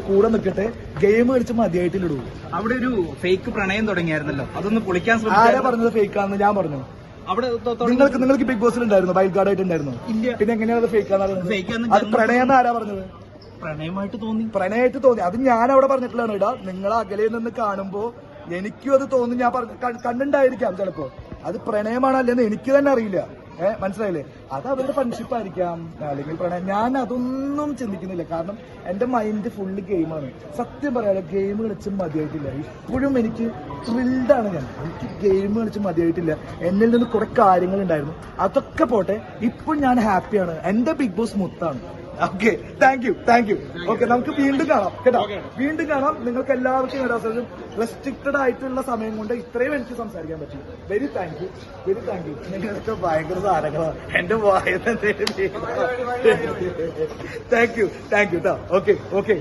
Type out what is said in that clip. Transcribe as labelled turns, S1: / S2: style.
S1: കൂടെ നിൽക്കട്ടെ. ഗെയിം കളിച്ച് മതിയായിട്ടില്ലടൂ.
S2: അവിടെ ഒരു ഫേക്ക് പ്രണയം തുടങ്ങിയായിരുന്നല്ലോ, അതൊന്ന് പൊളിക്കാൻ
S1: ആരാ
S2: ശ്രമിച്ചു.
S1: പറഞ്ഞത് ഫേക്ക് ആണെന്ന്? ഞാൻ പറഞ്ഞു.
S2: അവിടെ
S1: നിങ്ങൾക്ക് ബിഗ് ബോസിൽ ഉണ്ടായിരുന്നു, വൈൽഡ് കാർഡ് ആയിട്ട് ഉണ്ടായിരുന്നു.
S2: ഇല്ല.
S1: പിന്നെ എങ്ങനെയാണ് അത് ഫേക്ക് ആണെന്ന്?
S2: Fake ആണെന്ന്
S1: അത് പ്രണയം ആരാ പറഞ്ഞത്?
S2: പ്രണയമായിട്ട് തോന്നി.
S1: പ്രണയമായിട്ട് തോന്നി. അത് ഞാൻ അവിടെ പറഞ്ഞിട്ടുള്ളതാണ്. ഇടാ, നിങ്ങൾ അകലെ നിന്ന് കാണുമ്പോ എനിക്കും അത് തോന്നി. ഞാൻ കണ്ടുണ്ടായിരിക്കാം ചിലപ്പോ. അത് പ്രണയമാണല്ലെന്ന് എനിക്ക് തന്നെ അറിയില്ല. മനസ്സിലായില്ലേ? അത് അവരുടെ ഫ്രണ്ട്ഷിപ്പ് ആയിരിക്കാം, അല്ലെങ്കിൽ പ്രണയം. ഞാൻ അതൊന്നും ചിന്തിക്കുന്നില്ല. കാരണം എന്റെ മൈൻഡ് ഫുള്ള് ഗെയിമാണ്. സത്യം പറയാലോ, ഗെയിം കളിച്ച് മതിയായിട്ടില്ല. ഇപ്പോഴും എനിക്ക് ത്രില്ഡാണ്. എനിക്ക് ഗെയിം കളിച്ച് മതിയായിട്ടില്ല. എന്നിൽ നിന്ന് കുറെ കാര്യങ്ങൾ ഉണ്ടായിരുന്നു, അതൊക്കെ പോട്ടെ. ഇപ്പോൾ ഞാൻ ഹാപ്പിയാണ്. എന്റെ ബിഗ് ബോസ് മുത്താണ്. Okay, thank you. ഓക്കെ, നമുക്ക് വീണ്ടും കാണാം കേട്ടോ. വീണ്ടും കാണാം. നിങ്ങൾക്ക് എല്ലാവർക്കും ഒരു റെസ്ട്രിക്റ്റഡ് ആയിട്ടുള്ള സമയം കൊണ്ട് ഇത്രയും എനിക്ക് സംസാരിക്കാൻ പറ്റി. Very thank you. നിങ്ങളൊക്കെ ഭയങ്കര സാധനങ്ങളാണ്. എന്റെ വായന താങ്ക് യു കേട്ടോ. ഓക്കെ.